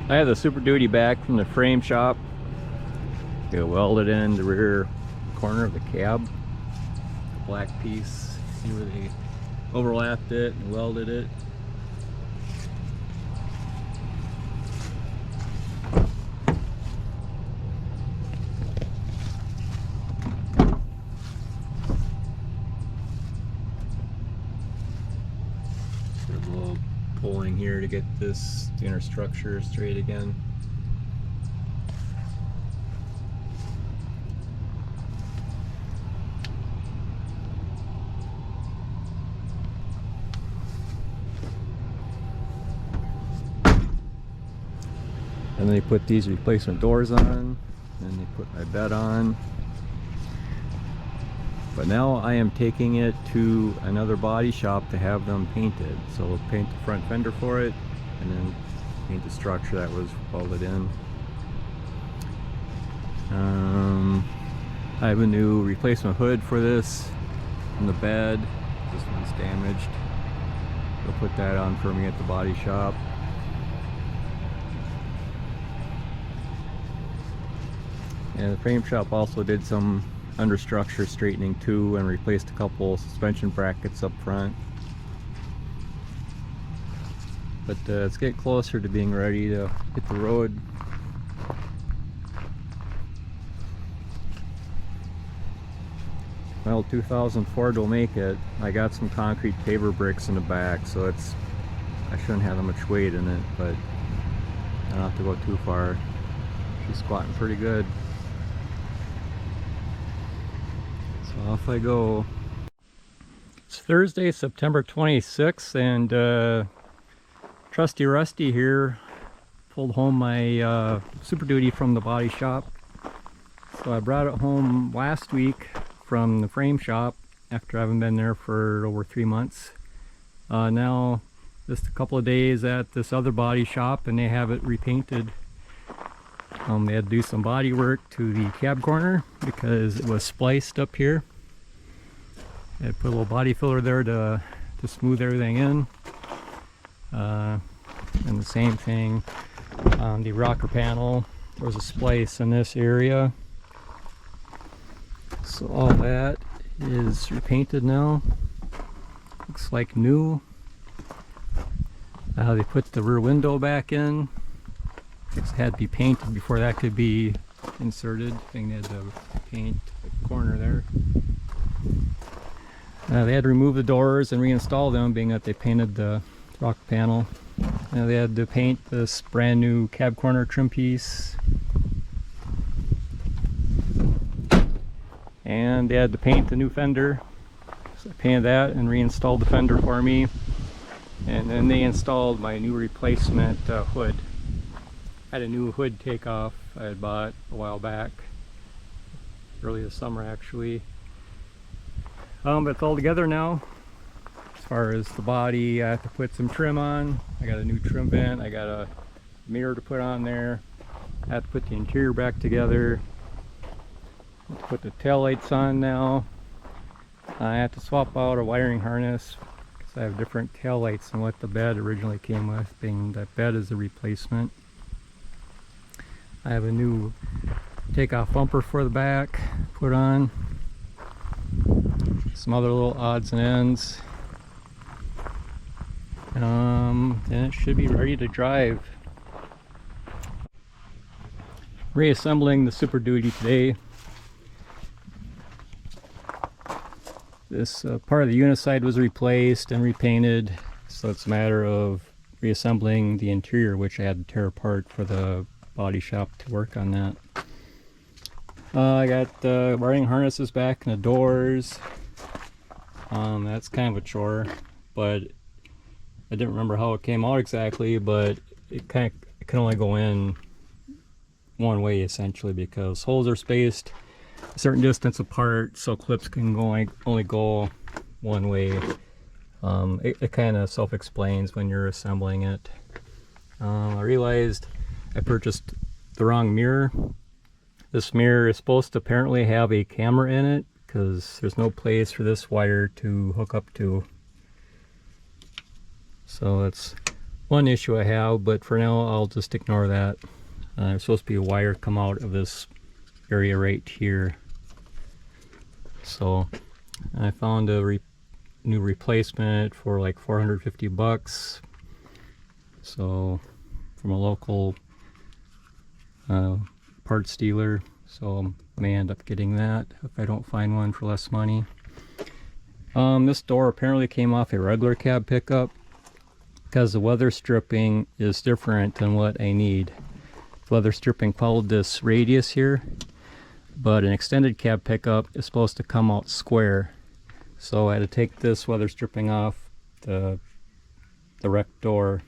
I have the Super Duty back from the frame shop. They welded in the rear corner of the cab. The black piece. See where they overlapped it and welded it. There's a little pulling here to get this inner structure straight again. And then they put these replacement doors on, and they put my bed on. But now I am taking it to another body shop to have them painted. So we'll paint the front fender for it, and then paint the structure that was welded in. I have a new replacement hood for this in the bed. This one's damaged. They'll put that on for me at the body shop. And the frame shop also did some understructure straightening too, and replaced a couple suspension brackets up front. But it's getting closer to being ready to hit the road. Well, 2000 Ford will make it. I got some concrete paver bricks in the back, so I shouldn't have that much weight in it, but I don't have to go too far. She's squatting pretty good. So off I go. It's Thursday, September 26th, and Trusty Rusty here pulled home my Super Duty from the body shop. So I brought it home last week from the frame shop after I haven't been there for over 3 months. Now just a couple of days at this other body shop, and they have it repainted. They had to do some body work to the cab corner because it was spliced up here. I put a little body filler there to smooth everything in. And the same thing on the rocker panel. There was a splice in this area. So all that is repainted now. Looks like new. They put the rear window back in. It had to be painted before that could be inserted. I think they had to paint the corner there. They had to remove the doors and reinstall them, being that they painted the rocker panel. They had to paint this brand new cab corner trim piece. And they had to paint the new fender. So I painted that and reinstalled the fender for me. And then they installed my new replacement hood. I had a new hood takeoff I had bought a while back. Early this summer actually. But it's all together now. As far as the body, I have to put some trim on. I got a new trim vent. I got a mirror to put on there. I have to put the interior back together. I have to put the tail lights on now. I have to swap out a wiring harness because I have different tail lights than what the bed originally came with, being that bed is a replacement. I have a new takeoff bumper for the back put on. Some other little odds and ends. And it should be ready to drive. Reassembling the Super Duty today. This part of the uniside was replaced and repainted, so it's a matter of reassembling the interior, which I had to tear apart for the body shop to work on that. I got the wiring harnesses back in the doors. That's kind of a chore, but I didn't remember how it came out exactly, but it can only go in one way essentially because holes are spaced a certain distance apart, so clips can only go one way. It kind of self-explains when you're assembling it. I realized I purchased the wrong mirror. This mirror is supposed to apparently have a camera in it because there's no place for this wire to hook up to. So it's one issue I have, but for now I'll just ignore that. There's supposed to be a wire come out of this area right here. So I found a new replacement for like 450 bucks. So from a local parts dealer. So I may end up getting that if I don't find one for less money. This door apparently came off a regular cab pickup because the weather stripping is different than what I need. The weather stripping followed this radius here, but an extended cab pickup is supposed to come out square. So I had to take this weather stripping off the wreck door,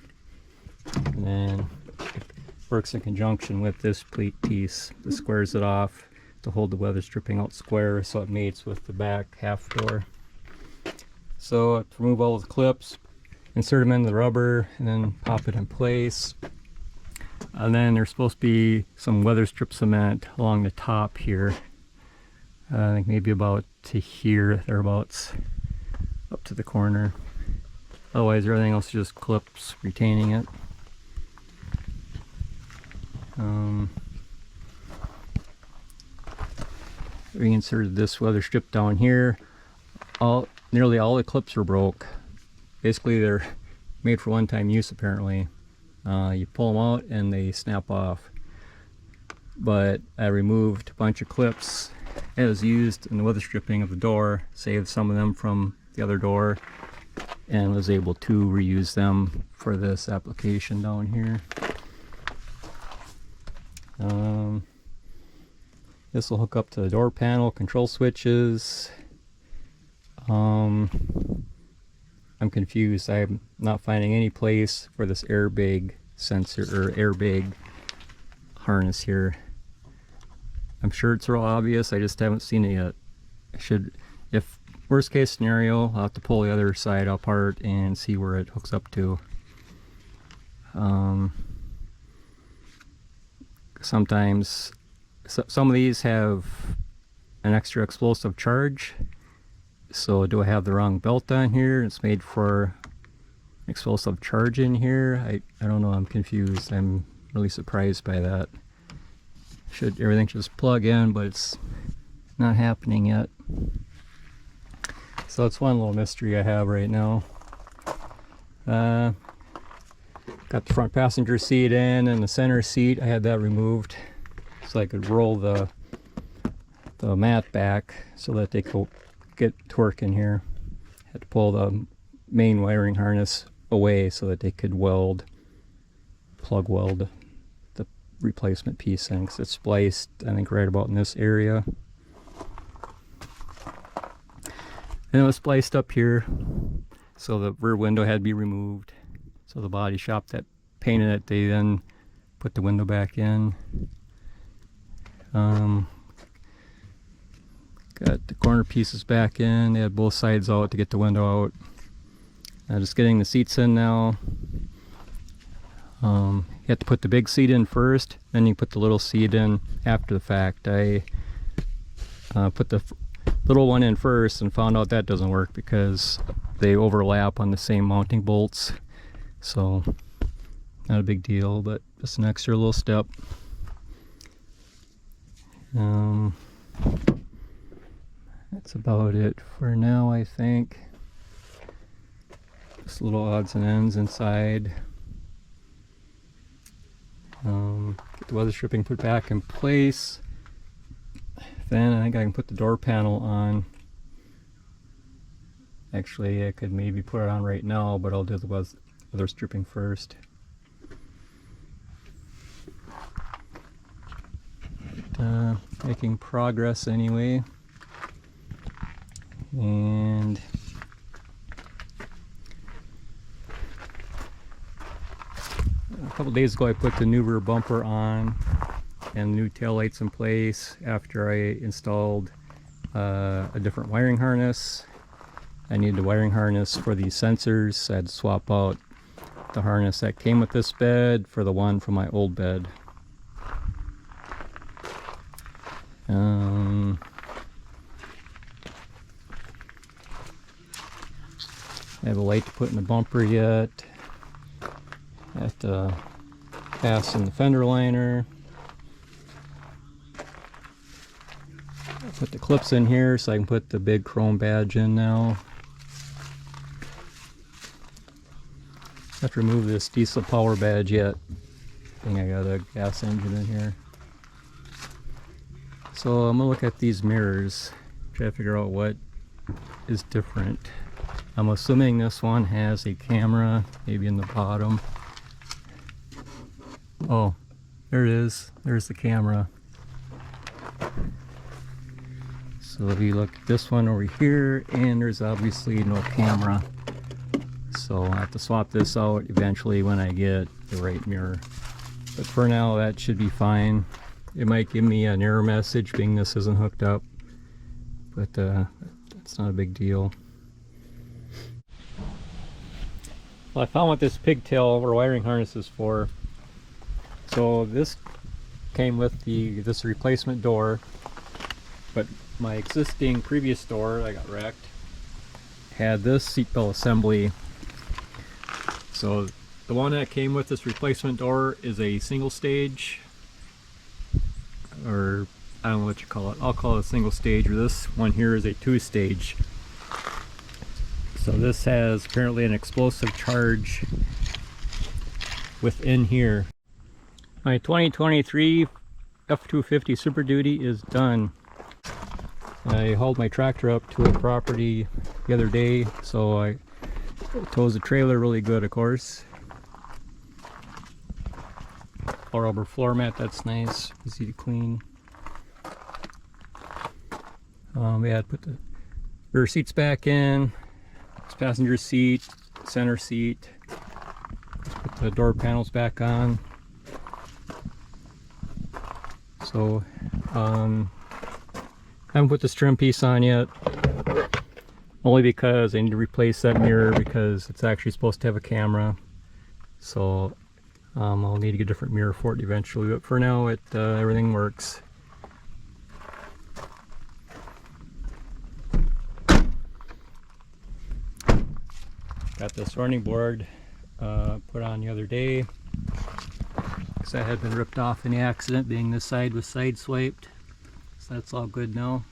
and then it works in conjunction with this piece that squares it off to hold the weather stripping out square so it mates with the back half door. So I have to remove all the clips, insert them in the rubber, and then pop it in place. And then there's supposed to be some weather strip cement along the top here. I think maybe about to here, thereabouts, up to the corner. Otherwise everything else just clips, retaining it. Reinserted this weather strip down here. Nearly all the clips were broke. Basically they're made for one-time use apparently. You pull them out and they snap off. But I removed a bunch of clips as used in the weather stripping of the door, saved some of them from the other door, and was able to reuse them for this application down here. This will hook up to the door panel, control switches. I'm confused. I'm not finding any place for this airbag sensor or airbag harness here. I'm sure it's real obvious, I just haven't seen it yet. If worst case scenario, I'll have to pull the other side apart and see where it hooks up to. Sometimes some of these have an extra explosive charge. So do I have the wrong belt on here? It's made for explosive charge in here. I don't know, I'm confused. I'm really surprised by that. Everything should just plug in, but it's not happening yet. So it's one little mystery I have right now. Got the front passenger seat in and the center seat. I had that removed so I could roll the mat back so that they could get to work in here. Had to pull the main wiring harness away so that they could plug weld the replacement piece in, because it's spliced I think right about in this area. And it was spliced up here, so the rear window had to be removed. So the body shop that painted it, they then put the window back in. Got the corner pieces back in. They had both sides out to get the window out. Just getting the seats in now. You have to put the big seat in first, then you put the little seat in after the fact. I put the little one in first and found out that doesn't work because they overlap on the same mounting bolts. So not a big deal, but just an extra little step. That's about it for now, I think. Just little odds and ends inside. Get the weather stripping put back in place. Then I think I can put the door panel on. Actually, I could maybe put it on right now, but I'll do the weather stripping first. Making progress anyway. And a couple days ago I put the new rear bumper on and new taillights in place after I installed a different wiring harness. I needed a wiring harness for these sensors, so I had to swap out the harness that came with this bed for the one from my old bed. I have a light to put in the bumper yet. Have to fasten the fender liner. Put the clips in here so I can put the big chrome badge in now. Have to remove this diesel power badge yet. I think I got a gas engine in here. So I'm gonna look at these mirrors, try to figure out what is different. I'm assuming this one has a camera, maybe in the bottom. Oh, there it is. There's the camera. So if you look at this one over here, and there's obviously no camera. So I'll have to swap this out eventually when I get the right mirror. But for now, that should be fine. It might give me an error message being this isn't hooked up, but that's not a big deal. Well, I found what this pigtail or wiring harness is for. So this came with this replacement door, but my existing previous door that got wrecked had this seatbelt assembly. So the one that came with this replacement door is a single stage, or I don't know what you call it. I'll call it a single stage, or this one here is a two-stage. So this has apparently an explosive charge within here. My 2023 F250 Super Duty is done. I hauled my tractor up to a property the other day, so I tows the trailer really good, of course. All rubber floor mat, that's nice, easy to clean. Yeah, put the rear seats back in. This passenger seat, center seat. Put the door panels back on. So, haven't put this trim piece on yet, only because I need to replace that mirror because it's actually supposed to have a camera. So I'll need to get a different mirror for it eventually, but for now everything works. Got this running board put on the other day because that had been ripped off in the accident, being this side was sideswiped. So that's all good now.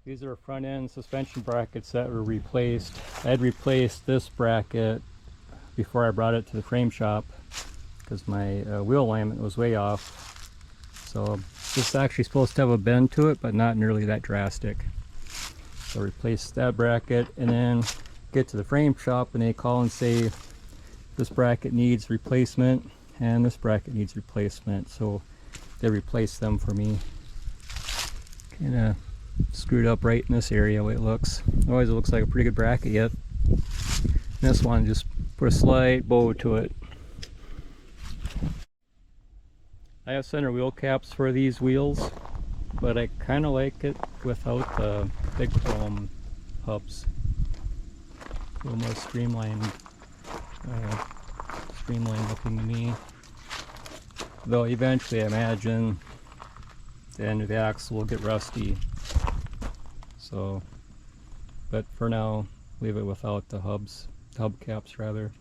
These are front end suspension brackets that were replaced. I had replaced this bracket before I brought it to the frame shop because my wheel alignment was way off. So this is actually supposed to have a bend to it, but not nearly that drastic. So replace that bracket and then get to the frame shop and they call and say this bracket needs replacement and this bracket needs replacement. So they replaced them for me. Kinda screwed up right in this area the way it looks. Otherwise it looks like a pretty good bracket yet. This one just put a slight bow to it. I have center wheel caps for these wheels, but I kind of like it without the big chrome hubs. A little more streamlined looking to me. Though eventually I imagine the end of the axle will get rusty. So, but for now, leave it without the hubs, hub caps rather.